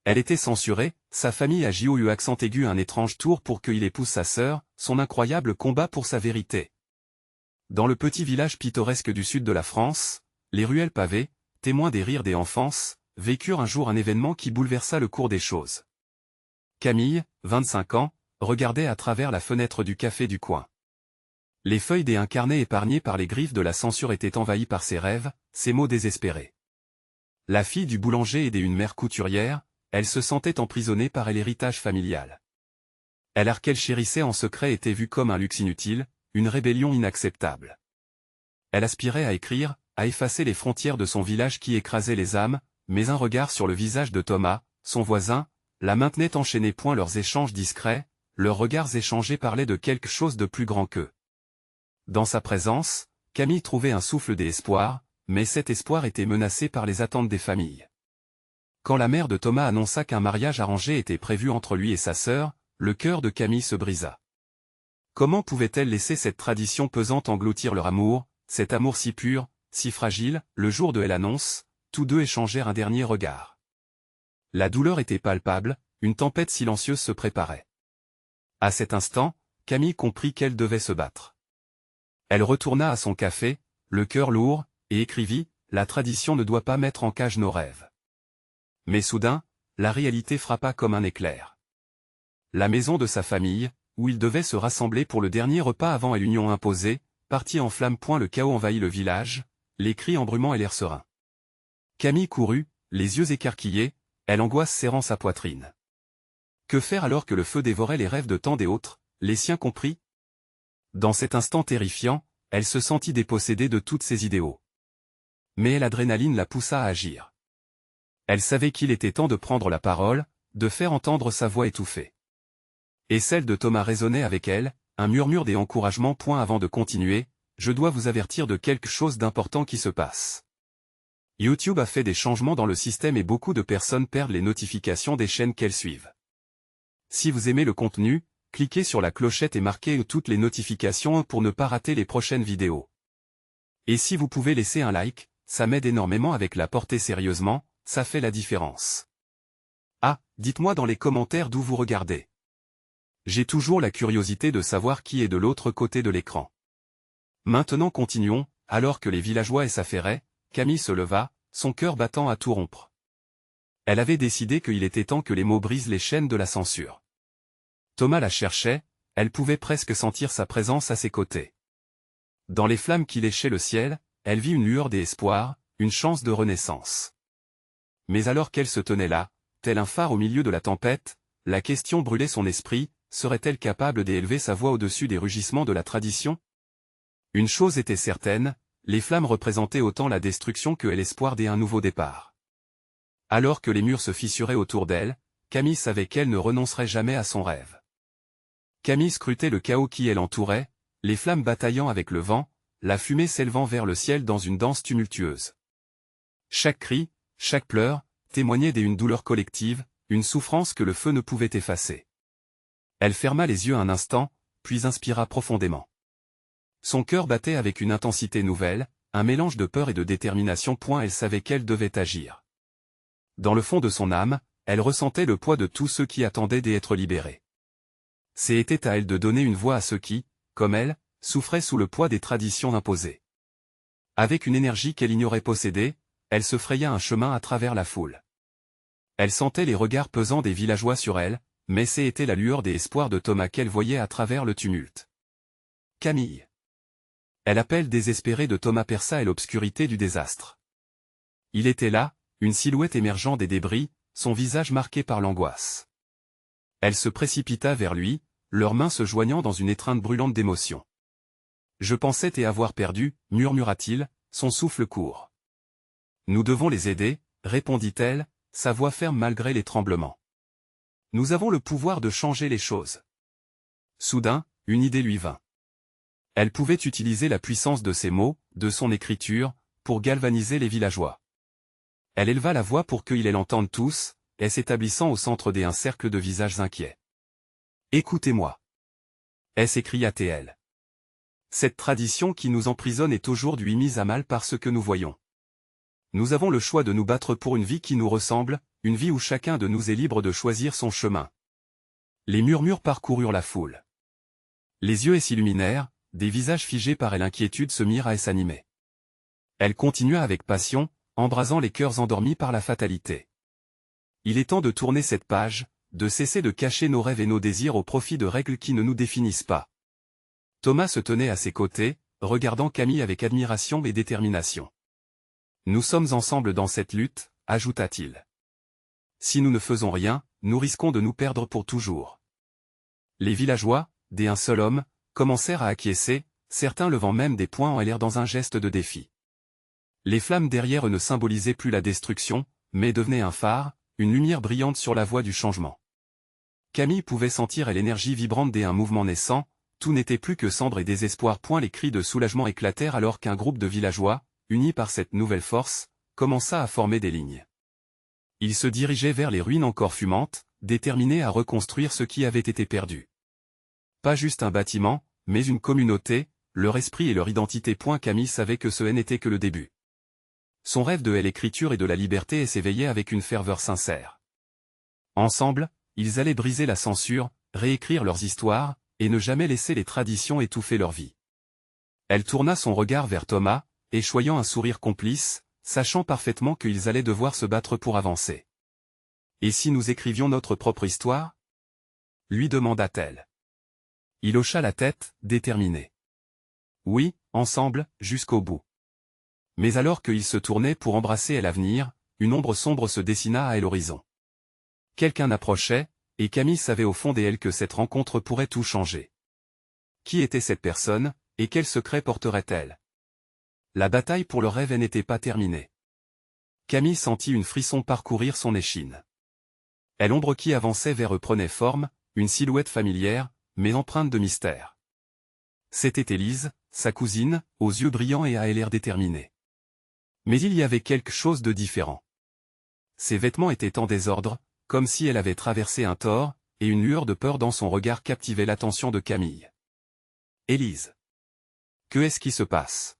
Elle était censurée, sa famille a joué accent aigu un étrange tour pour qu'il épouse sa sœur, son incroyable combat pour sa vérité. Dans le petit village pittoresque du sud de la France, les ruelles pavées, témoins des rires des enfances, vécurent un jour un événement qui bouleversa le cours des choses. Camille, 25 ans, regardait à travers la fenêtre du café du coin. Les feuilles d'un carnet épargnées par les griffes de la censure étaient envahies par ses rêves, ses mots désespérés. La fille du boulanger aidait une mère couturière, elle se sentait emprisonnée par l'héritage familial. L'art qu'elle chérissait en secret était vu comme un luxe inutile, une rébellion inacceptable. Elle aspirait à écrire, à effacer les frontières de son village qui écrasait les âmes, mais un regard sur le visage de Thomas, son voisin, la maintenait enchaînée. Leurs échanges discrets, leurs regards échangés parlaient de quelque chose de plus grand qu'eux. Dans sa présence, Camille trouvait un souffle d'espoir, mais cet espoir était menacé par les attentes des familles. Quand la mère de Thomas annonça qu'un mariage arrangé était prévu entre lui et sa sœur, le cœur de Camille se brisa. Comment pouvait-elle laisser cette tradition pesante engloutir leur amour, cet amour si pur, si fragile? Le jour de l'annonce, tous deux échangèrent un dernier regard. La douleur était palpable, une tempête silencieuse se préparait. À cet instant, Camille comprit qu'elle devait se battre. Elle retourna à son café, le cœur lourd, et écrivit « La tradition ne doit pas mettre en cage nos rêves ». Mais soudain, la réalité frappa comme un éclair. La maison de sa famille, où ils devaient se rassembler pour le dernier repas avant l'union imposée, partit en flammes. Le chaos envahit le village, les cris embrumants et l'air serein. Camille courut, les yeux écarquillés, elle angoisse serrant sa poitrine. Que faire alors que le feu dévorait les rêves de tant d'autres, les siens compris? Dans cet instant terrifiant, elle se sentit dépossédée de tous ses idéaux. Mais l'adrénaline la poussa à agir. Elle savait qu'il était temps de prendre la parole, de faire entendre sa voix étouffée. Et celle de Thomas résonnait avec elle, un murmure des encouragements. Avant de continuer, je dois vous avertir de quelque chose d'important qui se passe. YouTube a fait des changements dans le système et beaucoup de personnes perdent les notifications des chaînes qu'elles suivent. Si vous aimez le contenu, cliquez sur la clochette et marquez toutes les notifications pour ne pas rater les prochaines vidéos. Et si vous pouvez laisser un like, ça m'aide énormément avec la portée sérieusement, ça fait la différence. Ah, dites-moi dans les commentaires d'où vous regardez. J'ai toujours la curiosité de savoir qui est de l'autre côté de l'écran. Maintenant continuons, alors que les villageois s'affairaient, Camille se leva, son cœur battant à tout rompre. Elle avait décidé qu'il était temps que les mots brisent les chaînes de la censure. Thomas la cherchait, elle pouvait presque sentir sa présence à ses côtés. Dans les flammes qui léchaient le ciel, elle vit une lueur d'espoir, une chance de renaissance. Mais alors qu'elle se tenait là, tel un phare au milieu de la tempête, la question brûlait son esprit, serait-elle capable d'élever sa voix au-dessus des rugissements de la tradition? Une chose était certaine, les flammes représentaient autant la destruction que l'espoir d'un nouveau départ. Alors que les murs se fissuraient autour d'elle, Camille savait qu'elle ne renoncerait jamais à son rêve. Camille scrutait le chaos qui l'entourait, les flammes bataillant avec le vent, la fumée s'élevant vers le ciel dans une danse tumultueuse. Chaque cri, chaque pleur, témoignait d'une douleur collective, une souffrance que le feu ne pouvait effacer. Elle ferma les yeux un instant, puis inspira profondément. Son cœur battait avec une intensité nouvelle, un mélange de peur et de détermination. Elle savait qu'elle devait agir. Dans le fond de son âme, elle ressentait le poids de tous ceux qui attendaient d'être libérés. C'était à elle de donner une voix à ceux qui, comme elle, souffraient sous le poids des traditions imposées. Avec une énergie qu'elle ignorait posséder, elle se fraya un chemin à travers la foule. Elle sentait les regards pesants des villageois sur elle, mais c'était la lueur d'espoir de Thomas qu'elle voyait à travers le tumulte. Camille. L'appel désespéré de Thomas perça l'obscurité du désastre. Il était là, une silhouette émergeant des débris, son visage marqué par l'angoisse. Elle se précipita vers lui, leurs mains se joignant dans une étreinte brûlante d'émotion. « Je pensais avoir perdu, murmura-t-il, son souffle court. »« Nous devons les aider, répondit-elle, sa voix ferme malgré les tremblements. « Nous avons le pouvoir de changer les choses. » Soudain, une idée lui vint. Elle pouvait utiliser la puissance de ses mots, de son écriture, pour galvaniser les villageois. Elle éleva la voix pour qu'ils l'entendent tous, et s'établissant au centre d'un cercle de visages inquiets. « Écoutez-moi. » s'écria-t-elle. Cette tradition qui nous emprisonne est aujourd'hui mise à mal par ce que nous voyons. Nous avons le choix de nous battre pour une vie qui nous ressemble, une vie où chacun de nous est libre de choisir son chemin. Les murmures parcoururent la foule. Les yeux s'illuminèrent, des visages figés par l'inquiétude se mirent à s'animer. Elle continua avec passion, embrasant les cœurs endormis par la fatalité. Il est temps de tourner cette page, de cesser de cacher nos rêves et nos désirs au profit de règles qui ne nous définissent pas. Thomas se tenait à ses côtés, regardant Camille avec admiration et détermination. Nous sommes ensemble dans cette lutte, ajouta-t-il. Si nous ne faisons rien, nous risquons de nous perdre pour toujours. Les villageois, dès un seul homme, commencèrent à acquiescer, certains levant même des poings en l'air dans un geste de défi. Les flammes derrière eux ne symbolisaient plus la destruction, mais devenaient un phare, une lumière brillante sur la voie du changement. Camille pouvait sentir l'énergie vibrante dès un mouvement naissant, tout n'était plus que cendre et désespoir. Les cris de soulagement éclatèrent alors qu'un groupe de villageois, unis par cette nouvelle force, commença à former des lignes. Ils se dirigeaient vers les ruines encore fumantes, déterminés à reconstruire ce qui avait été perdu. Pas juste un bâtiment, mais une communauté, leur esprit et leur identité. Camille savait que ce n'était que le début. Son rêve de l'écriture et de la liberté s'éveillait avec une ferveur sincère. Ensemble, ils allaient briser la censure, réécrire leurs histoires, et ne jamais laisser les traditions étouffer leur vie. Elle tourna son regard vers Thomas, échoyant un sourire complice, sachant parfaitement qu'ils allaient devoir se battre pour avancer. « Et si nous écrivions notre propre histoire ?» lui demanda-t-elle. Il hocha la tête, déterminé. Oui, ensemble, jusqu'au bout. Mais alors qu'il se tournait pour embrasser l'avenir, une ombre sombre se dessina à l'horizon. Quelqu'un approchait, et Camille savait au fond d'elle que cette rencontre pourrait tout changer. Qui était cette personne, et quel secret porterait-elle? La bataille pour le rêve n'était pas terminée. Camille sentit une frisson parcourir son échine. Et l'ombre qui avançait vers eux prenait forme, une silhouette familière, mais empreinte de mystère. C'était Élise, sa cousine, aux yeux brillants et à l'air déterminé. Mais il y avait quelque chose de différent. Ses vêtements étaient en désordre, comme si elle avait traversé un tort, et une lueur de peur dans son regard captivait l'attention de Camille. « Élise. Que est-ce qui se passe ?»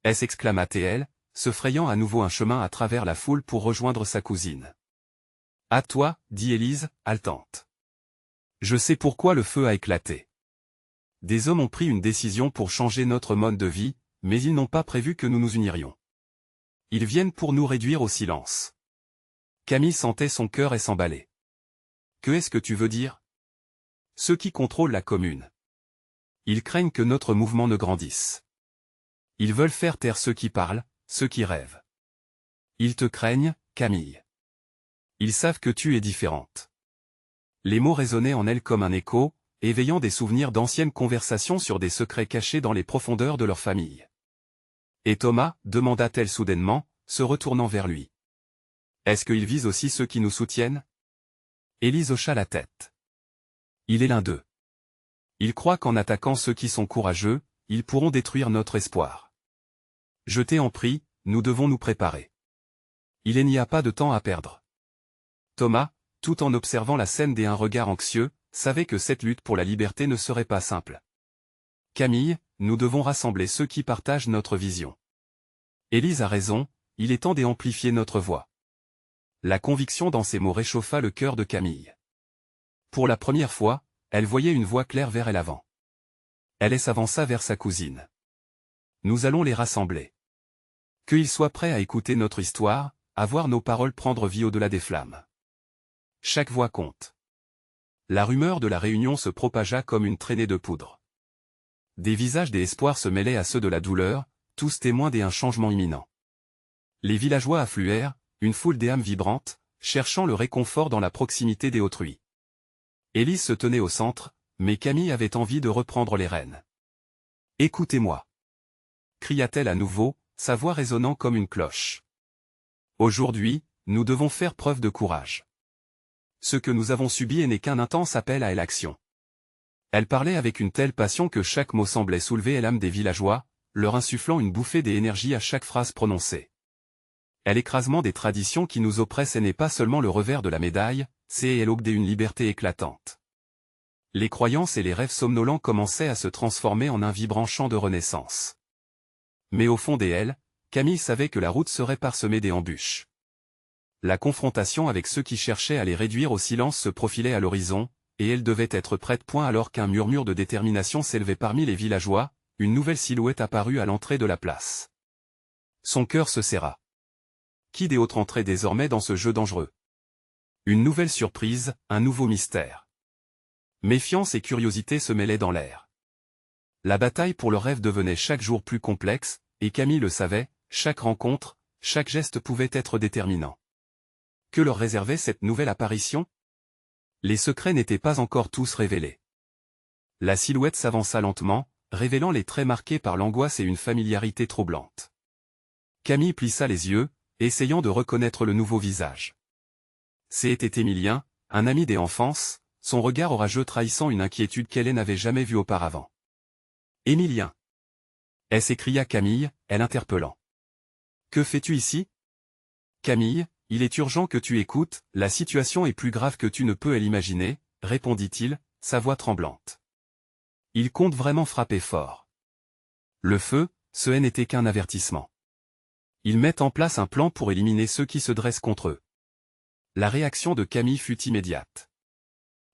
s'exclama-t-elle, se frayant à nouveau un chemin à travers la foule pour rejoindre sa cousine. « À toi, dit Élise, haletante. Je sais pourquoi le feu a éclaté. Des hommes ont pris une décision pour changer notre mode de vie, mais ils n'ont pas prévu que nous nous unirions. Ils viennent pour nous réduire au silence. » Camille sentait son cœur s'emballer. « Que est-ce que tu veux dire ?» Ceux qui contrôlent la commune. Ils craignent que notre mouvement ne grandisse. Ils veulent faire taire ceux qui parlent, ceux qui rêvent. Ils te craignent, Camille. Ils savent que tu es différente. Les mots résonnaient en elle comme un écho, éveillant des souvenirs d'anciennes conversations sur des secrets cachés dans les profondeurs de leur famille. « Et Thomas » demanda-t-elle soudainement, se retournant vers lui. « Est-ce qu'il vise aussi ceux qui nous soutiennent ?» Élise hocha la tête. « Il est l'un d'eux. Il croit qu'en attaquant ceux qui sont courageux, ils pourront détruire notre espoir. Je t'en prie, nous devons nous préparer. Il n'y a pas de temps à perdre. » Thomas, tout en observant la scène d'un regard anxieux, savait que cette lutte pour la liberté ne serait pas simple. « Camille, nous devons rassembler ceux qui partagent notre vision. Élise a raison, il est temps d'amplifier notre voix. » La conviction dans ces mots réchauffa le cœur de Camille. Pour la première fois, elle voyait une voie claire vers l'avant. Elle s'avança vers sa cousine. « Nous allons les rassembler. Qu'ils soient prêts à écouter notre histoire, à voir nos paroles prendre vie au-delà des flammes. Chaque voix compte. » La rumeur de la réunion se propagea comme une traînée de poudre. Des visages d'espoir se mêlaient à ceux de la douleur, tous témoins d'un changement imminent. Les villageois affluèrent, une foule d'âmes vibrantes, cherchant le réconfort dans la proximité des autrui. Élise se tenait au centre, mais Camille avait envie de reprendre les rênes. « Écoutez-moi » cria-t-elle à nouveau, sa voix résonnant comme une cloche. « Aujourd'hui, nous devons faire preuve de courage. Ce que nous avons subi n'est qu'un intense appel à l'action. » Elle parlait avec une telle passion que chaque mot semblait soulever l'âme des villageois, leur insufflant une bouffée d'énergie à chaque phrase prononcée. L'écrasement des traditions qui nous oppressent n'est pas seulement le revers de la médaille, c'est l'aube d'une liberté éclatante. Les croyances et les rêves somnolents commençaient à se transformer en un vibrant chant de renaissance. Mais au fond d'elle, Camille savait que la route serait parsemée d'embûches. La confrontation avec ceux qui cherchaient à les réduire au silence se profilait à l'horizon, et elle devait être prête. Alors qu'un murmure de détermination s'élevait parmi les villageois, une nouvelle silhouette apparut à l'entrée de la place. Son cœur se serra. Qui d'autre entrait désormais dans ce jeu dangereux? Une nouvelle surprise, un nouveau mystère. Méfiance et curiosité se mêlaient dans l'air. La bataille pour le rêve devenait chaque jour plus complexe, et Camille le savait, chaque rencontre, chaque geste pouvait être déterminant. Que leur réservait cette nouvelle apparition? Les secrets n'étaient pas encore tous révélés. La silhouette s'avança lentement, révélant les traits marqués par l'angoisse et une familiarité troublante. Camille plissa les yeux, essayant de reconnaître le nouveau visage. C'était Émilien, un ami d'enfance, son regard orageux trahissant une inquiétude qu'elle n'avait jamais vue auparavant. « Émilien !» s'écria Camille, elle interpellant. « Que fais-tu ici ?»« Camille, il est urgent que tu écoutes, la situation est plus grave que tu ne peux l'imaginer, » répondit-il, sa voix tremblante. Il compte vraiment frapper fort. Le feu, ce n'était qu'un avertissement. Ils mettent en place un plan pour éliminer ceux qui se dressent contre eux. La réaction de Camille fut immédiate.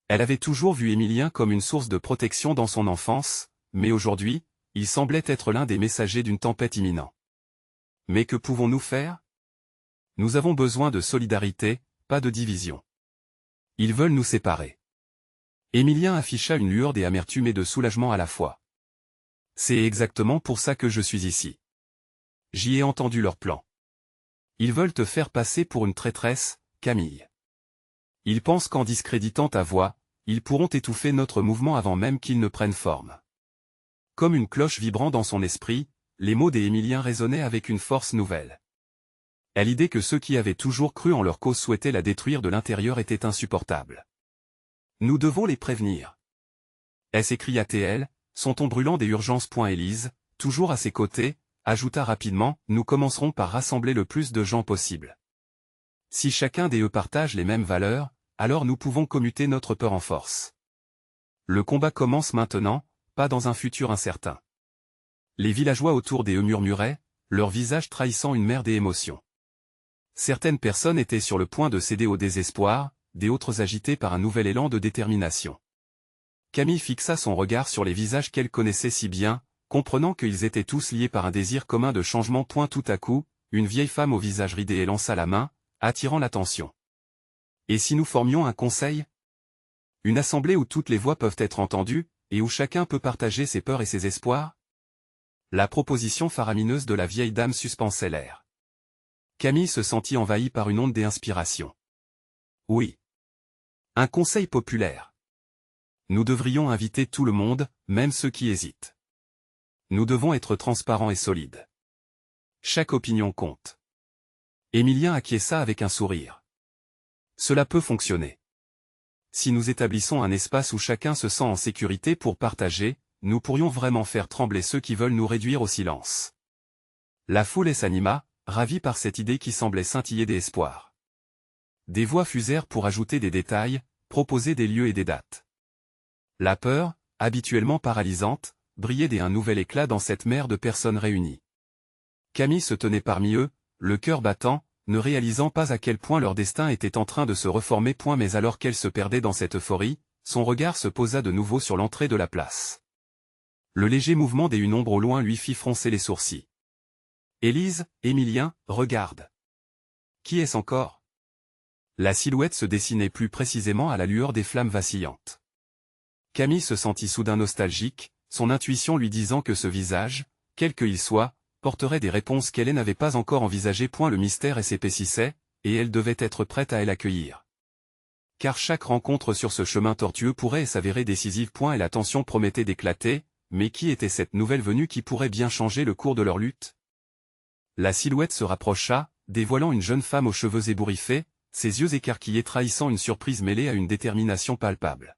Elle avait toujours vu Émilien comme une source de protection dans son enfance, mais aujourd'hui, il semblait être l'un des messagers d'une tempête imminente. Mais que pouvons-nous faire? Nous avons besoin de solidarité, pas de division. Ils veulent nous séparer. Émilien afficha une lueur d'amertume et de soulagement à la fois. C'est exactement pour ça que je suis ici. J'y ai entendu leur plan. Ils veulent te faire passer pour une traîtresse, Camille. Ils pensent qu'en discréditant ta voix, ils pourront étouffer notre mouvement avant même qu'il ne prenne forme. Comme une cloche vibrant dans son esprit, les mots d'Émilien résonnaient avec une force nouvelle. À l'idée que ceux qui avaient toujours cru en leur cause souhaitaient la détruire de l'intérieur était insupportable. Nous devons les prévenir. S'écria-t-elle, son ton brûlant des urgences. Élise, toujours à ses côtés, ajouta rapidement, nous commencerons par rassembler le plus de gens possible. Si chacun d'eux partage les mêmes valeurs, alors nous pouvons commuter notre peur en force. Le combat commence maintenant, pas dans un futur incertain. Les villageois autour d'eux murmuraient, leurs visages trahissant une mer d'émotions. Certaines personnes étaient sur le point de céder au désespoir, d'autres agitées par un nouvel élan de détermination. Camille fixa son regard sur les visages qu'elle connaissait si bien, comprenant qu'ils étaient tous liés par un désir commun de changement. Tout à coup, une vieille femme au visage ridé élança la main, attirant l'attention. Et si nous formions un conseil? Une assemblée où toutes les voix peuvent être entendues, et où chacun peut partager ses peurs et ses espoirs? La proposition faramineuse de la vieille dame suspensait l'air. Camille se sentit envahie par une onde d'inspiration. Oui. Un conseil populaire. Nous devrions inviter tout le monde, même ceux qui hésitent. Nous devons être transparents et solides. Chaque opinion compte. Émilien acquiesça avec un sourire. Cela peut fonctionner. Si nous établissons un espace où chacun se sent en sécurité pour partager, nous pourrions vraiment faire trembler ceux qui veulent nous réduire au silence. La foule s'anima, ravie par cette idée qui semblait scintiller d'espoir. Des voix fusèrent pour ajouter des détails, proposer des lieux et des dates. La peur, habituellement paralysante, brillait d'un nouvel éclat dans cette mer de personnes réunies. Camille se tenait parmi eux, le cœur battant, ne réalisant pas à quel point leur destin était en train de se reformer. Mais alors qu'elle se perdait dans cette euphorie, son regard se posa de nouveau sur l'entrée de la place. Le léger mouvement d'une ombre au loin lui fit froncer les sourcils. Élise, Émilien, regarde. Qui est-ce encore? La silhouette se dessinait plus précisément à la lueur des flammes vacillantes. Camille se sentit soudain nostalgique, son intuition lui disant que ce visage, quel qu'il soit, porterait des réponses qu'elle n'avait pas encore envisagées. Le mystère s'épaississait, et elle devait être prête à l'accueillir. Car chaque rencontre sur ce chemin tortueux pourrait s'avérer décisive. Et la tension promettait d'éclater, mais qui était cette nouvelle venue qui pourrait bien changer le cours de leur lutte? La silhouette se rapprocha, dévoilant une jeune femme aux cheveux ébouriffés, ses yeux écarquillés trahissant une surprise mêlée à une détermination palpable.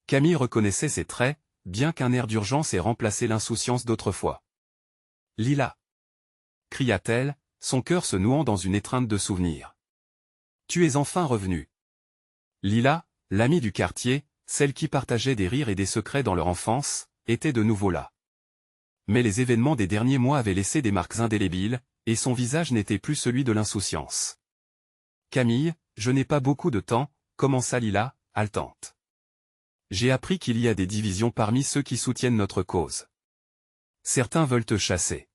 Camille reconnaissait ses traits, bien qu'un air d'urgence ait remplacé l'insouciance d'autrefois. « Lila !» cria-t-elle, son cœur se nouant dans une étreinte de souvenirs. « Tu es enfin revenue. » Lila, l'amie du quartier, celle qui partageait des rires et des secrets dans leur enfance, était de nouveau là. Mais les événements des derniers mois avaient laissé des marques indélébiles, et son visage n'était plus celui de l'insouciance. Camille, je n'ai pas beaucoup de temps, commença Lila, haletante. J'ai appris qu'il y a des divisions parmi ceux qui soutiennent notre cause. Certains veulent te chasser.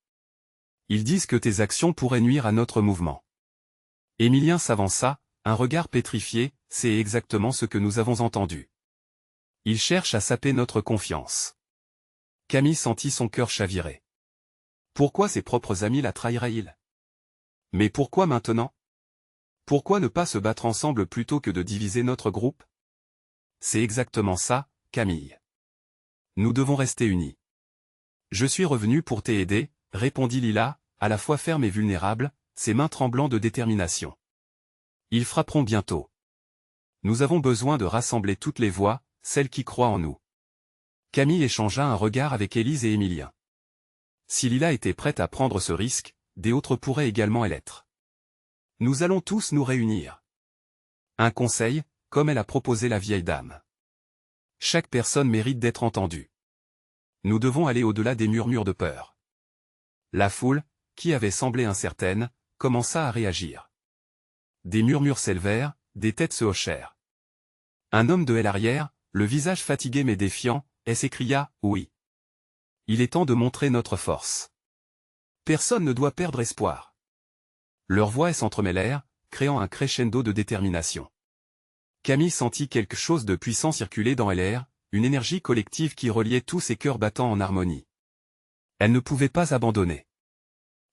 Ils disent que tes actions pourraient nuire à notre mouvement. Émilien s'avança, un regard pétrifié, c'est exactement ce que nous avons entendu. Ils cherchent à saper notre confiance. Camille sentit son cœur chavirer. Pourquoi ses propres amis la trahiraient-ils? Mais pourquoi maintenant? Pourquoi ne pas se battre ensemble plutôt que de diviser notre groupe? C'est exactement ça, Camille. Nous devons rester unis. Je suis revenu pour t'aider, répondit Lila, à la fois ferme et vulnérable, ses mains tremblant de détermination. Ils frapperont bientôt. Nous avons besoin de rassembler toutes les voix, celles qui croient en nous. Camille échangea un regard avec Élise et Émilien. Si Lila était prête à prendre ce risque, des autres pourraient également l'être. Nous allons tous nous réunir. Un conseil, comme elle a proposé la vieille dame. Chaque personne mérite d'être entendue. Nous devons aller au-delà des murmures de peur. La foule, qui avait semblé incertaine, commença à réagir. Des murmures s'élevèrent, des têtes se hochèrent. Un homme de l'arrière, le visage fatigué mais défiant, s'écria « Oui. Il est temps de montrer notre force. Personne ne doit perdre espoir. » Leurs voix s'entremêlèrent, créant un crescendo de détermination. Camille sentit quelque chose de puissant circuler dans l'air, une énergie collective qui reliait tous ses cœurs battant en harmonie. Elle ne pouvait pas abandonner.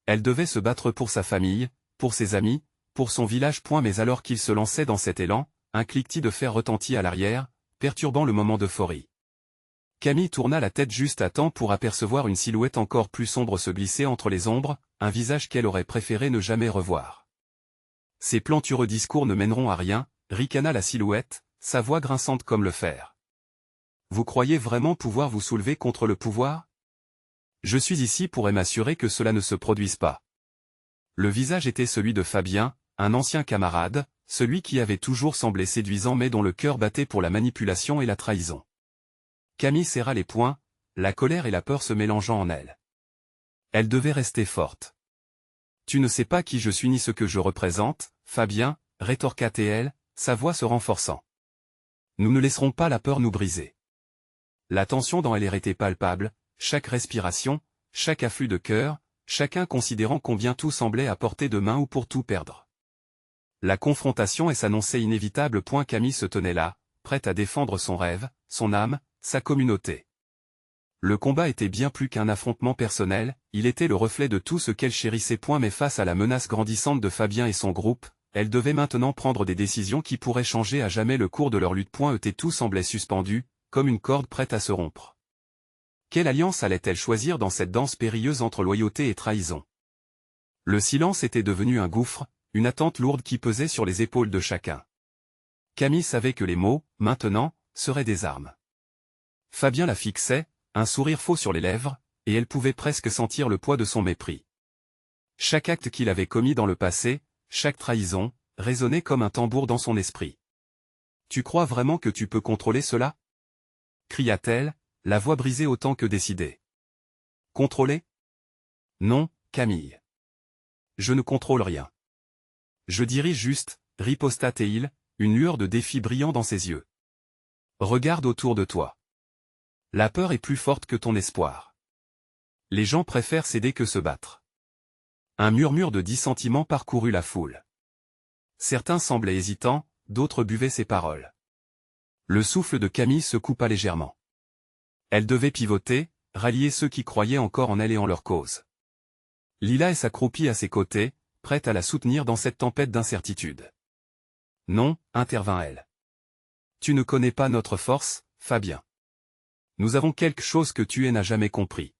Elle devait se battre pour sa famille, pour ses amis, pour son village. Mais alors qu'il se lançait dans cet élan, un cliquetis de fer retentit à l'arrière, perturbant le moment d'euphorie. Camille tourna la tête juste à temps pour apercevoir une silhouette encore plus sombre se glisser entre les ombres, un visage qu'elle aurait préféré ne jamais revoir. Ces plantureux discours ne mèneront à rien, ricana la silhouette, sa voix grinçante comme le fer. Vous croyez vraiment pouvoir vous soulever contre le pouvoir? Je suis ici pour m'assurer que cela ne se produise pas. Le visage était celui de Fabien, un ancien camarade, celui qui avait toujours semblé séduisant mais dont le cœur battait pour la manipulation et la trahison. Camille serra les poings, la colère et la peur se mélangeant en elle. Elle devait rester forte. Tu ne sais pas qui je suis ni ce que je représente, Fabien, rétorqua-t-elle, sa voix se renforçant. Nous ne laisserons pas la peur nous briser. La tension dans elle était palpable, chaque respiration, chaque afflux de cœur, chacun considérant combien tout semblait à portée de main ou pour tout perdre. La confrontation s'annonçait inévitable. Camille se tenait là, prête à défendre son rêve, son âme, sa communauté. Le combat était bien plus qu'un affrontement personnel, il était le reflet de tout ce qu'elle chérissait. Mais face à la menace grandissante de Fabien et son groupe, elle devait maintenant prendre des décisions qui pourraient changer à jamais le cours de leur lutte. Tout semblait suspendu, comme une corde prête à se rompre. Quelle alliance allait-elle choisir dans cette danse périlleuse entre loyauté et trahison? Le silence était devenu un gouffre, une attente lourde qui pesait sur les épaules de chacun. Camille savait que les mots, maintenant, seraient des armes. Fabien la fixait, un sourire faux sur les lèvres, et elle pouvait presque sentir le poids de son mépris. Chaque acte qu'il avait commis dans le passé, chaque trahison, résonnait comme un tambour dans son esprit. « Tu crois vraiment que tu peux contrôler cela » cria-t-elle, la voix brisée autant que décidée. « Contrôler ? Non, Camille. Je ne contrôle rien. Je dirige juste, riposta-t-il, une lueur de défi brillant dans ses yeux. Regarde autour de toi. La peur est plus forte que ton espoir. Les gens préfèrent céder que se battre. » Un murmure de dissentiment parcourut la foule. Certains semblaient hésitants, d'autres buvaient ses paroles. Le souffle de Camille se coupa légèrement. Elle devait pivoter, rallier ceux qui croyaient encore en elle et en leur cause. Lila s'accroupit à ses côtés, prête à la soutenir dans cette tempête d'incertitude. « Non, intervint-elle. Tu ne connais pas notre force, Fabien. Nous avons quelque chose que tu n'as jamais compris.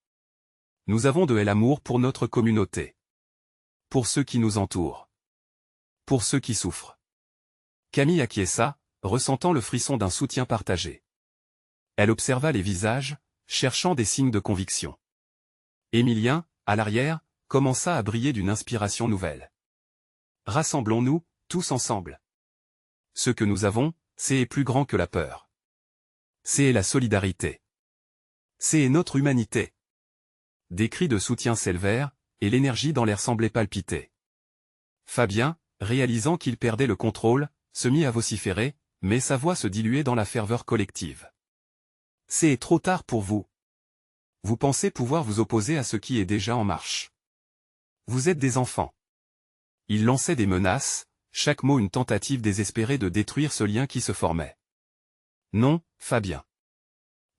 Nous avons de l'amour pour notre communauté. Pour ceux qui nous entourent. Pour ceux qui souffrent. » Camille acquiesça, ressentant le frisson d'un soutien partagé. Elle observa les visages, cherchant des signes de conviction. Émilien, à l'arrière, commença à briller d'une inspiration nouvelle. « Rassemblons-nous, tous ensemble. Ce que nous avons, c'est plus grand que la peur. C'est la solidarité. C'est notre humanité. » Des cris de soutien s'élevèrent, et l'énergie dans l'air semblait palpiter. Fabien, réalisant qu'il perdait le contrôle, se mit à vociférer, mais sa voix se diluait dans la ferveur collective. « C'est trop tard pour vous. Vous pensez pouvoir vous opposer à ce qui est déjà en marche. Vous êtes des enfants. » Il lançait des menaces, chaque mot une tentative désespérée de détruire ce lien qui se formait. « Non, Fabien.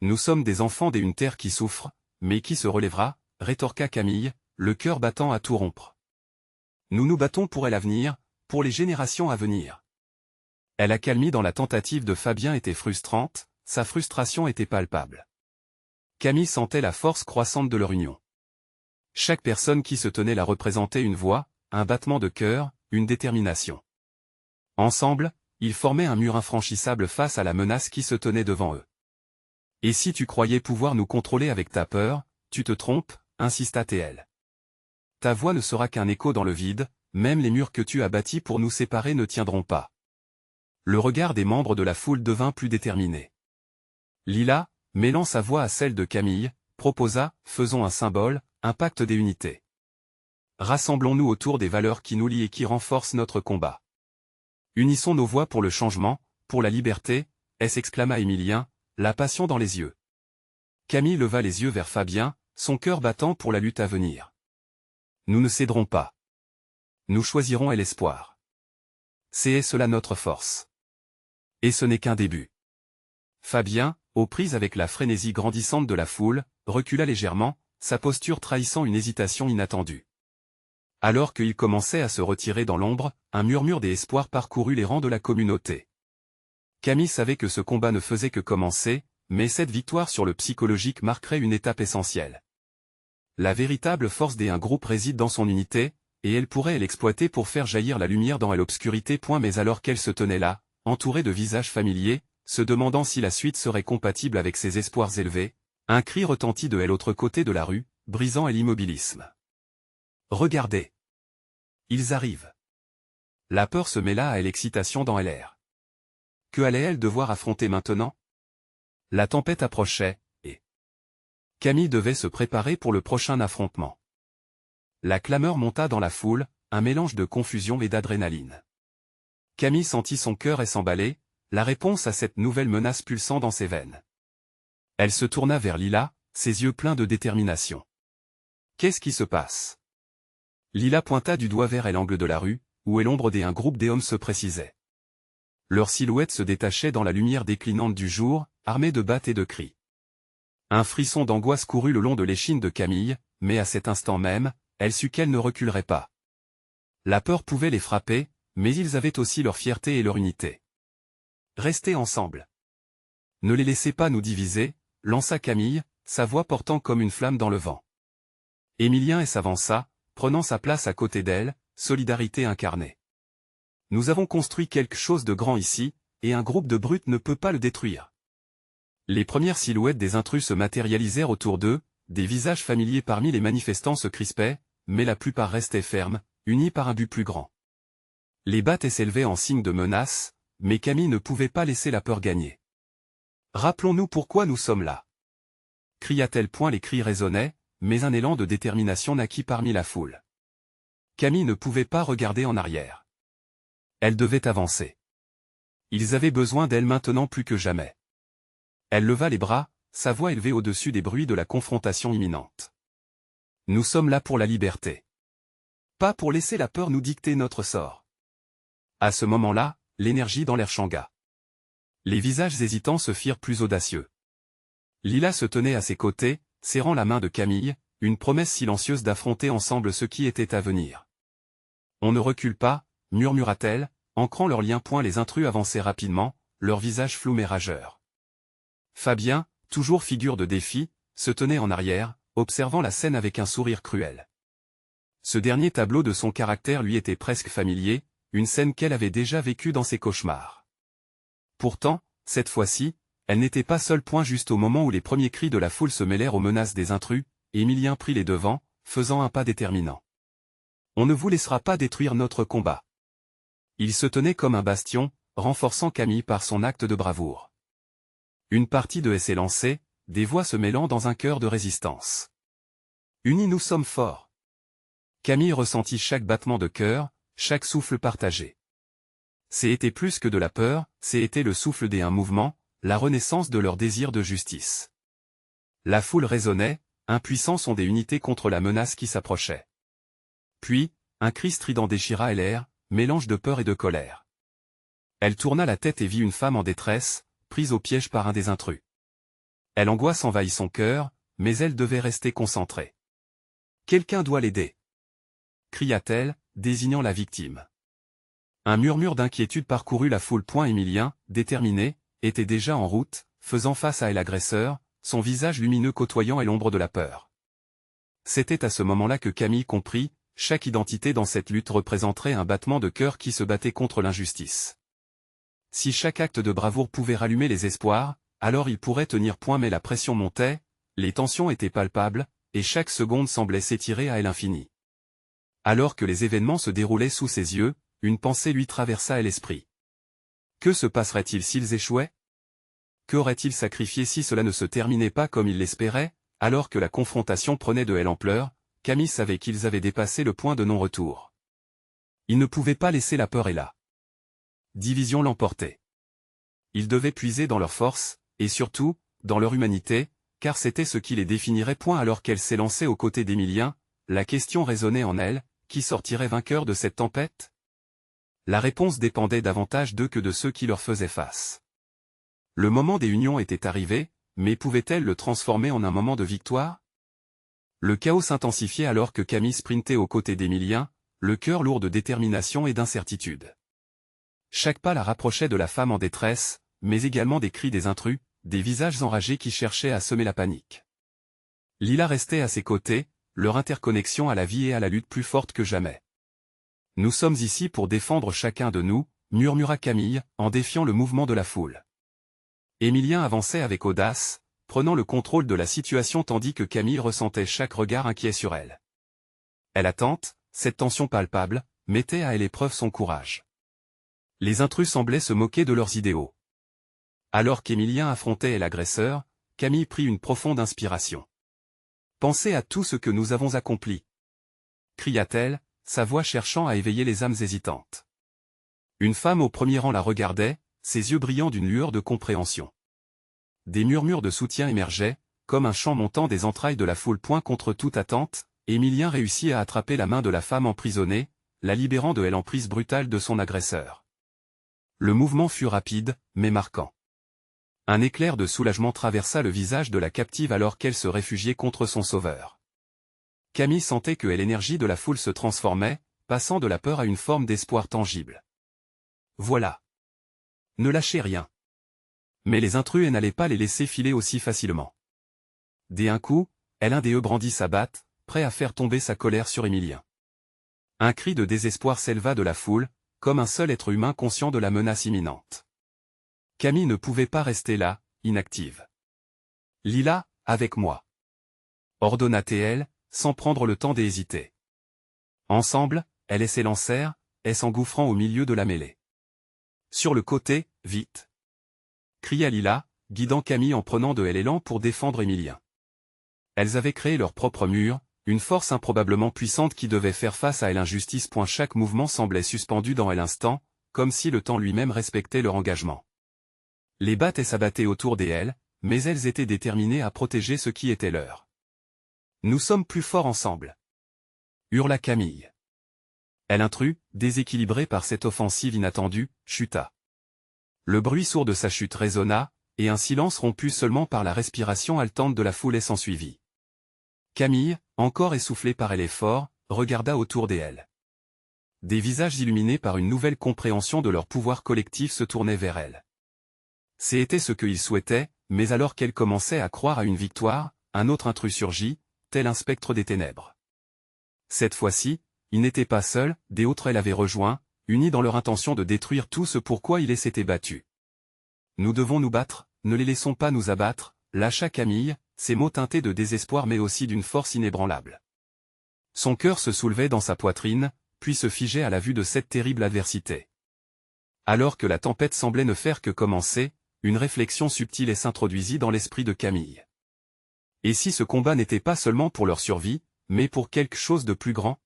Nous sommes des enfants d'une terre qui souffre, mais qui se relèvera, rétorqua Camille, le cœur battant à tout rompre. Nous nous battons pour l'avenir, pour les générations à venir. Elle accalmie dans la tentative de Fabien était frustrante, sa frustration était palpable. Camille sentait la force croissante de leur union. Chaque personne qui se tenait là représentait une voix, un battement de cœur, une détermination. Ensemble, ils formaient un mur infranchissable face à la menace qui se tenait devant eux. Et si tu croyais pouvoir nous contrôler avec ta peur, tu te trompes, insista TL. Ta voix ne sera qu'un écho dans le vide, même les murs que tu as bâtis pour nous séparer ne tiendront pas. Le regard des membres de la foule devint plus déterminé. Lila, mêlant sa voix à celle de Camille, proposa, faisons un symbole, un pacte des unités. Rassemblons-nous autour des valeurs qui nous lient et qui renforcent notre combat. Unissons nos voix pour le changement, pour la liberté, s'exclama Émilien, la passion dans les yeux. Camille leva les yeux vers Fabien, son cœur battant pour la lutte à venir. Nous ne céderons pas. Nous choisirons l'espoir. C'est cela notre force. Et ce n'est qu'un début. Fabien, aux prises avec la frénésie grandissante de la foule, recula légèrement, sa posture trahissant une hésitation inattendue. Alors qu'il commençait à se retirer dans l'ombre, un murmure d'espoir parcourut les rangs de la communauté. Camille savait que ce combat ne faisait que commencer, mais cette victoire sur le psychologique marquerait une étape essentielle. La véritable force d'un groupe réside dans son unité, et elle pourrait l'exploiter pour faire jaillir la lumière dans l'obscurité. Mais alors qu'elle se tenait là, entourée de visages familiers, se demandant si la suite serait compatible avec ses espoirs élevés, un cri retentit de l'autre côté de la rue, brisant l'immobilisme. Regardez. Ils arrivent. La peur se mêla à l'excitation dans l'air. Que allait-elle devoir affronter maintenant? La tempête approchait, et Camille devait se préparer pour le prochain affrontement. La clameur monta dans la foule, un mélange de confusion et d'adrénaline. Camille sentit son cœur s'emballer, la réponse à cette nouvelle menace pulsant dans ses veines. Elle se tourna vers Lila, ses yeux pleins de détermination. Qu'est-ce qui se passe? Lila pointa du doigt vers l'angle de la rue, où l'ombre d'un groupe d'hommes se précisait. Leurs silhouettes se détachaient dans la lumière déclinante du jour, armées de battes et de cris. Un frisson d'angoisse courut le long de l'échine de Camille, mais à cet instant même, elle sut qu'elle ne reculerait pas. La peur pouvait les frapper, mais ils avaient aussi leur fierté et leur unité. Restez ensemble. Ne les laissez pas nous diviser, lança Camille, sa voix portant comme une flamme dans le vent. Émilien s'avança, prenant sa place à côté d'elle, solidarité incarnée. Nous avons construit quelque chose de grand ici, et un groupe de brutes ne peut pas le détruire. Les premières silhouettes des intrus se matérialisèrent autour d'eux, des visages familiers parmi les manifestants se crispaient, mais la plupart restaient fermes, unis par un but plus grand. Les battes s'élevaient en signe de menace, mais Camille ne pouvait pas laisser la peur gagner. Rappelons-nous pourquoi nous sommes là. Cria-t-elle point les cris résonnaient, mais un élan de détermination naquit parmi la foule. Camille ne pouvait pas regarder en arrière. Elle devait avancer. Ils avaient besoin d'elle maintenant plus que jamais. Elle leva les bras, sa voix élevée au-dessus des bruits de la confrontation imminente. Nous sommes là pour la liberté. Pas pour laisser la peur nous dicter notre sort. À ce moment-là, l'énergie dans l'air changea. Les visages hésitants se firent plus audacieux. Lila se tenait à ses côtés, serrant la main de Camille, une promesse silencieuse d'affronter ensemble ce qui était à venir. On ne recule pas, murmura-t-elle, ancrant leurs liens. Les intrus avançaient rapidement, leurs visages flous mais rageurs. Fabien, toujours figure de défi, se tenait en arrière, observant la scène avec un sourire cruel. Ce dernier tableau de son caractère lui était presque familier, une scène qu'elle avait déjà vécue dans ses cauchemars. Pourtant, cette fois-ci, elle n'était pas seule. Juste au moment où les premiers cris de la foule se mêlèrent aux menaces des intrus, Émilien prit les devants, faisant un pas déterminant. On ne vous laissera pas détruire notre combat. Il se tenait comme un bastion, renforçant Camille par son acte de bravoure. Une partie de s'est lancée, des voix se mêlant dans un chœur de résistance. Unis nous sommes forts. Camille ressentit chaque battement de cœur, chaque souffle partagé. C'était plus que de la peur, c'était le souffle des un mouvement, la renaissance de leur désir de justice. La foule résonnait, impuissants sont des unités contre la menace qui s'approchait. Puis, un cri strident déchira l'air, mélange de peur et de colère. Elle tourna la tête et vit une femme en détresse, prise au piège par un des intrus. L'angoisse envahit son cœur, mais elle devait rester concentrée. « Quelqu'un doit l'aider !» cria-t-elle, désignant la victime. Un murmure d'inquiétude parcourut la foule. Émilien, déterminé, était déjà en route, faisant face à l'agresseur, son visage lumineux côtoyant l'ombre de la peur. C'était à ce moment-là que Camille comprit, chaque identité dans cette lutte représenterait un battement de cœur qui se battait contre l'injustice. Si chaque acte de bravoure pouvait rallumer les espoirs, alors il pourrait tenir point, mais la pression montait, les tensions étaient palpables, et chaque seconde semblait s'étirer à l'infini. Alors que les événements se déroulaient sous ses yeux, une pensée lui traversa l'esprit. Que se passerait-il s'ils échouaient? Qu'aurait-il sacrifié si cela ne se terminait pas comme il l'espérait? Alors que la confrontation prenait de l'ampleur, Camille savait qu'ils avaient dépassé le point de non-retour. Il ne pouvait pas laisser la peur et la division l'emporter. Ils devaient puiser dans leur force, et surtout, dans leur humanité, car c'était ce qui les définirait. Alors qu'elle s'élançait aux côtés d'Émilien, la question résonnait en elle, qui sortirait vainqueur de cette tempête? La réponse dépendait davantage d'eux que de ceux qui leur faisaient face. Le moment des unions était arrivé, mais pouvait-elle le transformer en un moment de victoire? Le chaos s'intensifiait alors que Camille sprintait aux côtés d'Émilien, le cœur lourd de détermination et d'incertitude. Chaque pas la rapprochait de la femme en détresse, mais également des cris des intrus, des visages enragés qui cherchaient à semer la panique. Lila restait à ses côtés, leur interconnexion à la vie et à la lutte plus forte que jamais. « Nous sommes ici pour défendre chacun de nous », murmura Camille, en défiant le mouvement de la foule. Émilien avançait avec audace, prenant le contrôle de la situation tandis que Camille ressentait chaque regard inquiet sur elle. Elle attente, cette tension palpable, mettait à l'épreuve son courage. Les intrus semblaient se moquer de leurs idéaux. Alors qu'Émilien affrontait l'agresseur, Camille prit une profonde inspiration. « Pensez à tout ce que nous avons accompli !» cria-t-elle, sa voix cherchant à éveiller les âmes hésitantes. Une femme au premier rang la regardait, ses yeux brillant d'une lueur de compréhension. Des murmures de soutien émergeaient, comme un chant montant des entrailles de la foule. Contre toute attente, Émilien réussit à attraper la main de la femme emprisonnée, la libérant de l'emprise brutale de son agresseur. Le mouvement fut rapide, mais marquant. Un éclair de soulagement traversa le visage de la captive alors qu'elle se réfugiait contre son sauveur. Camille sentait que l'énergie de la foule se transformait, passant de la peur à une forme d'espoir tangible. Voilà. Ne lâchez rien. Mais les intrus n'allaient pas les laisser filer aussi facilement. D'un coup, l'un des eux brandit sa batte, prêt à faire tomber sa colère sur Émilien. Un cri de désespoir s'éleva de la foule, comme un seul être humain conscient de la menace imminente. Camille ne pouvait pas rester là, inactive. « Lila, avec moi !» ordonna-t-elle, sans prendre le temps d'hésiter. Ensemble, elles s'élancèrent, s'engouffrant au milieu de la mêlée. « Sur le côté, vite !» cria Lila, guidant Camille en prenant de l'élan pour défendre Émilien. Elles avaient créé leur propre mur, une force improbablement puissante qui devait faire face à l'injustice. Chaque mouvement semblait suspendu dans l'instant, comme si le temps lui-même respectait leur engagement. Les battes s'abattaient autour d'elles, mais elles étaient déterminées à protéger ce qui était leur. « Nous sommes plus forts ensemble !» hurla Camille. L'intrus, déséquilibré par cette offensive inattendue, chuta. Le bruit sourd de sa chute résonna, et un silence rompu seulement par la respiration haletante de la foule s'ensuivit. Camille, encore essoufflée par l'effort, regarda autour d'elle. Des visages illuminés par une nouvelle compréhension de leur pouvoir collectif se tournaient vers elle. C'était ce qu'ils souhaitaient, mais alors qu'elle commençait à croire à une victoire, un autre intrus surgit, tel un spectre des ténèbres. Cette fois-ci, il n'était pas seul, des autres l'avaient rejoint, unis dans leur intention de détruire tout ce pourquoi ils s'étaient battus. « Nous devons nous battre, ne les laissons pas nous abattre », lâcha Camille, ses mots teintés de désespoir mais aussi d'une force inébranlable. Son cœur se soulevait dans sa poitrine, puis se figeait à la vue de cette terrible adversité. Alors que la tempête semblait ne faire que commencer, une réflexion subtile s'introduisit dans l'esprit de Camille. Et si ce combat n'était pas seulement pour leur survie, mais pour quelque chose de plus grand?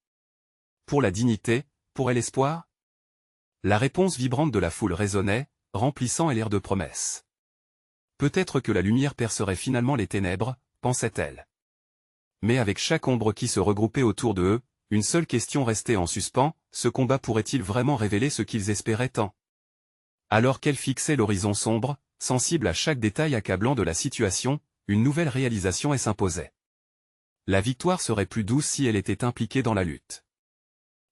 Pour la dignité, pour elle espoir? La réponse vibrante de la foule résonnait, remplissant l'air de promesses. Peut-être que la lumière percerait finalement les ténèbres, pensait-elle. Mais avec chaque ombre qui se regroupait autour d'eux, une seule question restait en suspens, ce combat pourrait-il vraiment révéler ce qu'ils espéraient tant? Alors qu'elle fixait l'horizon sombre, sensible à chaque détail accablant de la situation, une nouvelle réalisation s'imposait. La victoire serait plus douce si elle était impliquée dans la lutte.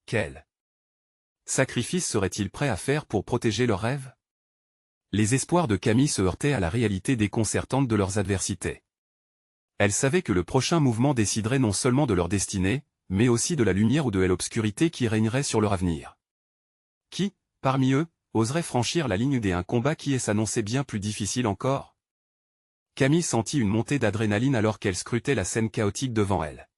Quel sacrifice serait-il prêt à faire pour protéger leurs rêves? Les espoirs de Camille se heurtaient à la réalité déconcertante de leurs adversités. Elle savait que le prochain mouvement déciderait non seulement de leur destinée, mais aussi de la lumière ou de l'obscurité qui régnerait sur leur avenir. Qui, parmi eux, oserait franchir la ligne d'un combat qui s'annonçait bien plus difficile encore? Camille sentit une montée d'adrénaline alors qu'elle scrutait la scène chaotique devant elle.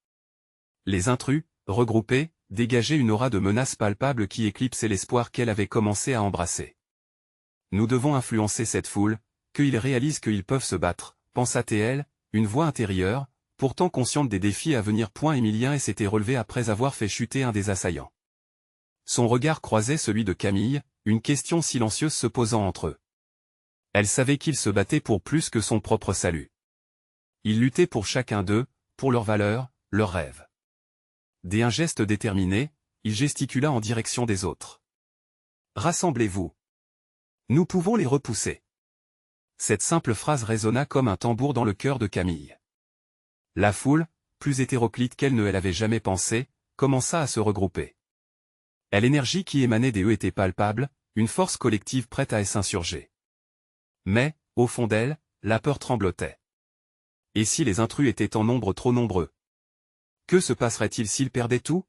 Les intrus, regroupés, dégageaient une aura de menace palpable qui éclipsait l'espoir qu'elle avait commencé à embrasser. Nous devons influencer cette foule, qu'ils réalisent qu'ils peuvent se battre, pensa-t-elle, une voix intérieure, pourtant consciente des défis à venir. Émilien s'était relevé après avoir fait chuter un des assaillants. Son regard croisait celui de Camille, une question silencieuse se posant entre eux. Elle savait qu'il se battait pour plus que son propre salut. Il luttait pour chacun d'eux, pour leurs valeurs, leurs rêves. D'un geste déterminé, il gesticula en direction des autres. « Rassemblez-vous. Nous pouvons les repousser. » Cette simple phrase résonna comme un tambour dans le cœur de Camille. La foule, plus hétéroclite qu'elle ne l'avait jamais pensé, commença à se regrouper. L'énergie qui émanait des eux était palpable, une force collective prête à s'insurger. Mais, au fond d'elle, la peur tremblotait. Et si les intrus étaient en nombre trop nombreux? Que se passerait-il s'ils perdaient tout?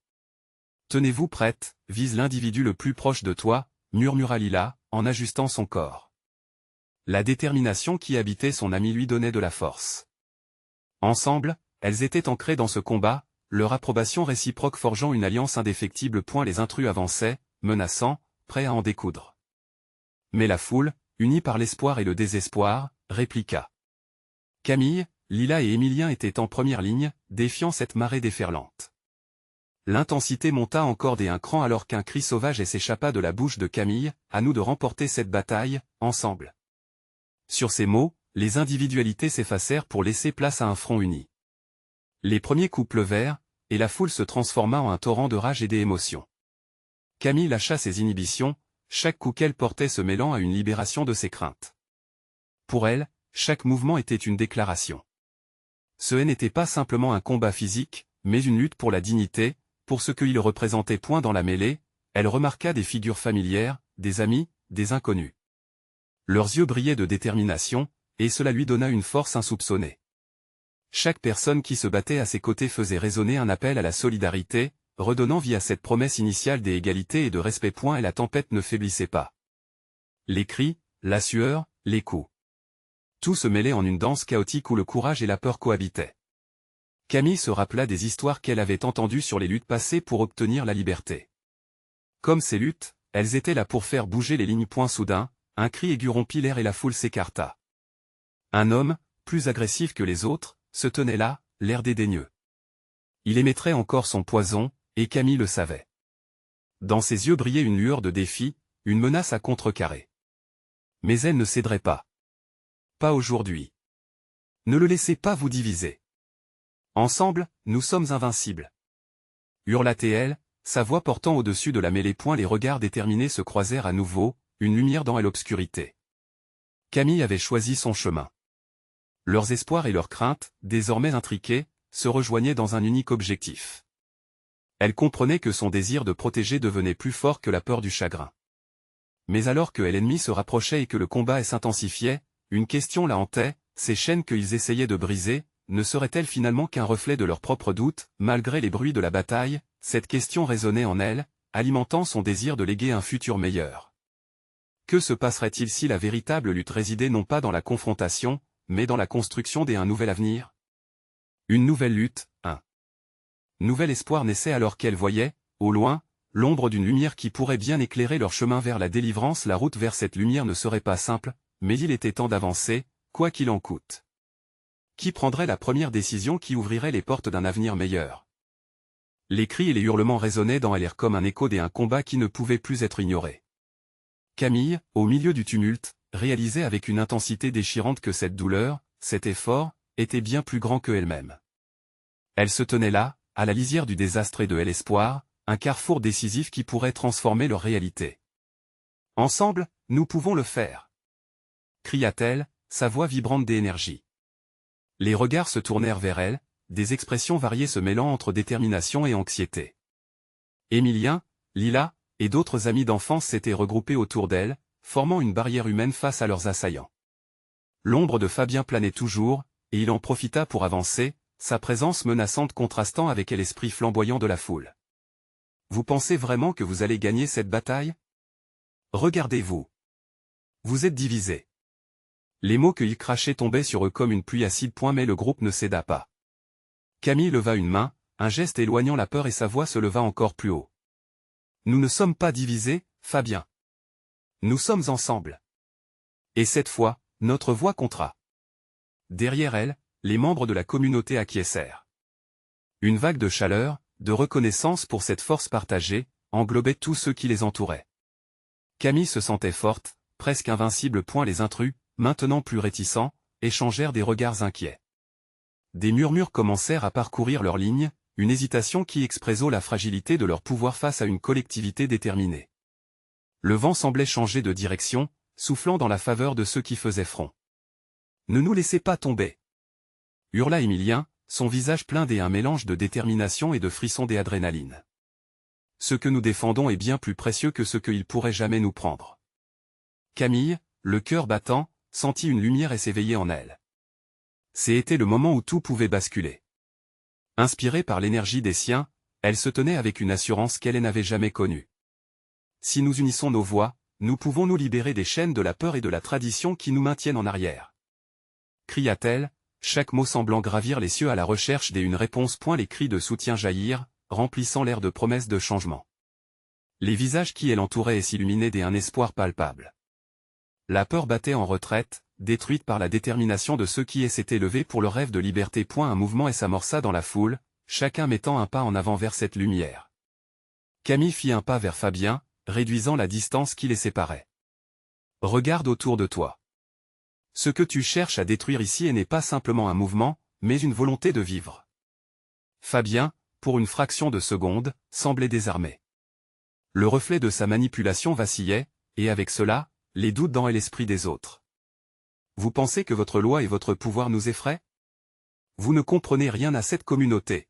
Tenez-vous prête, vise l'individu le plus proche de toi, murmura Lila, en ajustant son corps. La détermination qui habitait son ami lui donnait de la force. Ensemble, elles étaient ancrées dans ce combat, leur approbation réciproque forgeant une alliance indéfectible. Les intrus avançaient, menaçants, prêts à en découdre. Mais la foule, unie par l'espoir et le désespoir, répliqua. Camille, Lila et Émilien étaient en première ligne, défiant cette marée déferlante. L'intensité monta encore d'un cran alors qu'un cri sauvage s'échappa de la bouche de Camille, « À nous de remporter cette bataille, ensemble. » Sur ces mots, les individualités s'effacèrent pour laisser place à un front uni. Les premiers coups pleuvèrent, et la foule se transforma en un torrent de rage et d'émotion. Camille lâcha ses inhibitions, chaque coup qu'elle portait se mêlant à une libération de ses craintes. Pour elle, chaque mouvement était une déclaration. Ce n'était pas simplement un combat physique, mais une lutte pour la dignité, pour ce qu'il représentait. Dans la mêlée, elle remarqua des figures familières, des amis, des inconnus. Leurs yeux brillaient de détermination, et cela lui donna une force insoupçonnée. Chaque personne qui se battait à ses côtés faisait résonner un appel à la solidarité, redonnant vie à cette promesse initiale d'égalité et de respect. Et la tempête ne faiblissait pas. Les cris, la sueur, les coups. Tout se mêlait en une danse chaotique où le courage et la peur cohabitaient. Camille se rappela des histoires qu'elle avait entendues sur les luttes passées pour obtenir la liberté. Comme ces luttes, elles étaient là pour faire bouger les lignes. Soudain, un cri aigu rompit l'air et la foule s'écarta. Un homme, plus agressif que les autres, se tenait là, l'air dédaigneux. Il émettrait encore son poison, et Camille le savait. Dans ses yeux brillait une lueur de défi, une menace à contrecarrer. Mais elle ne céderait pas. Pas aujourd'hui. Ne le laissez pas vous diviser. Ensemble, nous sommes invincibles. Hurla-t-elle, sa voix portant au-dessus de la mêlée. Les regards déterminés se croisèrent à nouveau, une lumière dans l'obscurité. Camille avait choisi son chemin. Leurs espoirs et leurs craintes, désormais intriqués, se rejoignaient dans un unique objectif. Elle comprenait que son désir de protéger devenait plus fort que la peur du chagrin. Mais alors que l'ennemi se rapprochait et que le combat s'intensifiait, une question la hantait, ces chaînes qu'ils essayaient de briser, ne seraient-elles finalement qu'un reflet de leurs propres doutes? Malgré les bruits de la bataille, cette question résonnait en elle, alimentant son désir de léguer un futur meilleur. Que se passerait-il si la véritable lutte résidait non pas dans la confrontation, mais dans la construction d'un nouvel avenir? Une nouvelle lutte, un nouvel espoir naissait alors qu'elle voyait, au loin, l'ombre d'une lumière qui pourrait bien éclairer leur chemin vers la délivrance. La route vers cette lumière ne serait pas simple, mais il était temps d'avancer, quoi qu'il en coûte. Qui prendrait la première décision qui ouvrirait les portes d'un avenir meilleur? Les cris et les hurlements résonnaient dans l'air comme un écho d'un combat qui ne pouvait plus être ignoré. Camille, au milieu du tumulte, réalisait avec une intensité déchirante que cette douleur, cet effort, était bien plus grand que elle-même. Elle se tenait là, à la lisière du désastre et de l'espoir, un carrefour décisif qui pourrait transformer leur réalité. « Ensemble, nous pouvons le faire !» cria-t-elle, sa voix vibrante d'énergie. Les regards se tournèrent vers elle, des expressions variées se mêlant entre détermination et anxiété. Émilien, Lila, et d'autres amis d'enfance s'étaient regroupés autour d'elle, formant une barrière humaine face à leurs assaillants. L'ombre de Fabien planait toujours, et il en profita pour avancer, sa présence menaçante contrastant avec l'esprit flamboyant de la foule. « Vous pensez vraiment que vous allez gagner cette bataille? Regardez-vous. Vous êtes divisés. » Les mots qu'il crachait tombaient sur eux comme une pluie acide. Mais le groupe ne céda pas. Camille leva une main, un geste éloignant la peur et sa voix se leva encore plus haut. « Nous ne sommes pas divisés, Fabien. Nous sommes ensemble. Et cette fois, notre voix comptera. » Derrière elle, les membres de la communauté acquiescèrent. Une vague de chaleur, de reconnaissance pour cette force partagée, englobait tous ceux qui les entouraient. Camille se sentait forte, presque invincible. Les intrus, maintenant plus réticents, échangèrent des regards inquiets. Des murmures commencèrent à parcourir leurs lignes, une hésitation qui expressait la fragilité de leur pouvoir face à une collectivité déterminée. Le vent semblait changer de direction, soufflant dans la faveur de ceux qui faisaient front. « Ne nous laissez pas tomber !» hurla Émilien, son visage plein d'un mélange de détermination et de frissons d'adrénaline. « Ce que nous défendons est bien plus précieux que ce qu'ils pourraient jamais nous prendre. » Camille, le cœur battant, sentit une lumière et s'éveiller en elle. C'était le moment où tout pouvait basculer. Inspirée par l'énergie des siens, elle se tenait avec une assurance qu'elle n'avait jamais connue. « Si nous unissons nos voix, nous pouvons nous libérer des chaînes de la peur et de la tradition qui nous maintiennent en arrière. » cria-t-elle, chaque mot semblant gravir les cieux à la recherche d'une réponse. Les cris de soutien jaillirent, remplissant l'air de promesses de changement. Les visages qui l'entouraient s'illuminaient d'un espoir palpable. La peur battait en retraite, détruite par la détermination de ceux qui s'étaient levés pour le rêve de liberté. Un mouvement s'amorça dans la foule, chacun mettant un pas en avant vers cette lumière. Camille fit un pas vers Fabien, réduisant la distance qui les séparait. « Regarde autour de toi. Ce que tu cherches à détruire ici n'est pas simplement un mouvement, mais une volonté de vivre. » Fabien, pour une fraction de seconde, semblait désarmé. Le reflet de sa manipulation vacillait, et avec cela, les doutes dans l'esprit des autres. « Vous pensez que votre loi et votre pouvoir nous effraient? Vous ne comprenez rien à cette communauté. »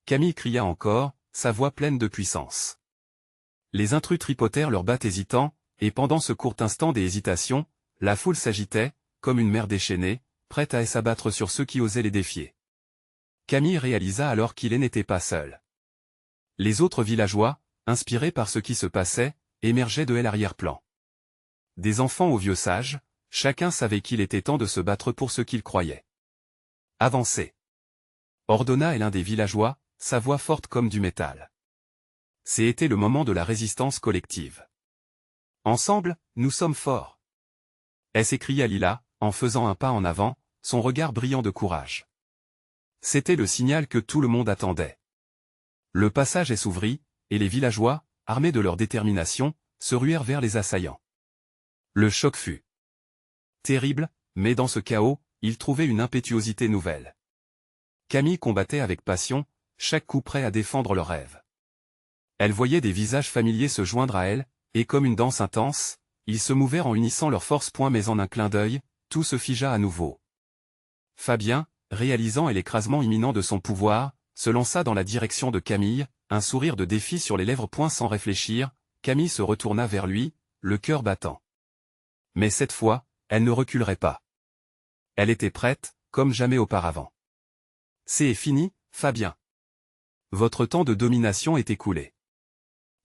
Camille cria encore, sa voix pleine de puissance. Les intrus tripotèrent leurs battes hésitants, et pendant ce court instant d'hésitation, la foule s'agitait, comme une mer déchaînée, prête à s'abattre sur ceux qui osaient les défier. Camille réalisa alors qu'il n'était pas seul. Les autres villageois, inspirés par ce qui se passait, émergeaient de l'arrière-plan. Des enfants aux vieux sages, chacun savait qu'il était temps de se battre pour ce qu'il croyait. « Avancez !» ordonna l'un des villageois, sa voix forte comme du métal. C'était le moment de la résistance collective. « Ensemble, nous sommes forts !» s'écria Lila, en faisant un pas en avant, son regard brillant de courage. C'était le signal que tout le monde attendait. Le passage s'ouvrit, et les villageois, armés de leur détermination, se ruèrent vers les assaillants. Le choc fut terrible, mais dans ce chaos, ils trouvaient une impétuosité nouvelle. Camille combattait avec passion, chaque coup prêt à défendre leur rêve. Elle voyait des visages familiers se joindre à elle, et comme une danse intense, ils se mouvèrent en unissant leurs forces. Mais en un clin d'œil, tout se figea à nouveau. Fabien, réalisant l'écrasement imminent de son pouvoir, se lança dans la direction de Camille, un sourire de défi sur les lèvres. Sans réfléchir, Camille se retourna vers lui, le cœur battant. Mais cette fois, elle ne reculerait pas. Elle était prête, comme jamais auparavant. « C'est fini, Fabien. Votre temps de domination est écoulé. »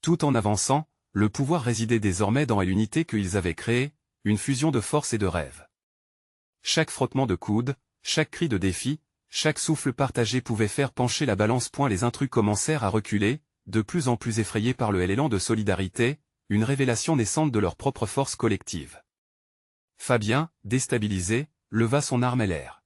Tout en avançant, le pouvoir résidait désormais dans l'unité qu'ils avaient créée, une fusion de force et de rêve. Chaque frottement de coude, chaque cri de défi, chaque souffle partagé pouvait faire pencher la balance. Les intrus commencèrent à reculer, de plus en plus effrayés par l'élan de solidarité, une révélation naissante de leur propre force collective. Fabien, déstabilisé, leva son arme à l'air.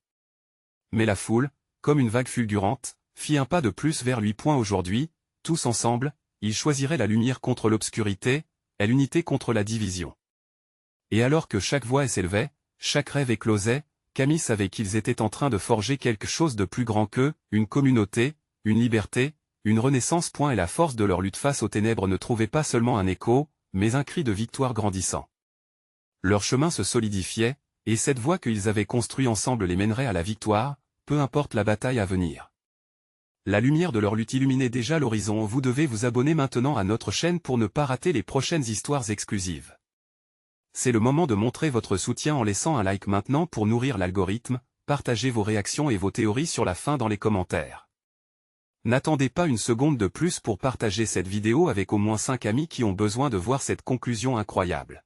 Mais la foule, comme une vague fulgurante, fit un pas de plus vers lui. Aujourd'hui, tous ensemble, ils choisiraient la lumière contre l'obscurité, et l'unité contre la division. Et alors que chaque voix s'élevait, chaque rêve éclosait, Camille savait qu'ils étaient en train de forger quelque chose de plus grand qu'eux, une communauté, une liberté, une renaissance. Et la force de leur lutte face aux ténèbres ne trouvait pas seulement un écho, mais un cri de victoire grandissant. Leur chemin se solidifiait, et cette voie qu'ils avaient construite ensemble les mènerait à la victoire, peu importe la bataille à venir. La lumière de leur lutte illuminait déjà l'horizon. Vous devez vous abonner maintenant à notre chaîne pour ne pas rater les prochaines histoires exclusives. C'est le moment de montrer votre soutien en laissant un like maintenant pour nourrir l'algorithme. Partagez vos réactions et vos théories sur la fin dans les commentaires. N'attendez pas une seconde de plus pour partager cette vidéo avec au moins 5 amis qui ont besoin de voir cette conclusion incroyable.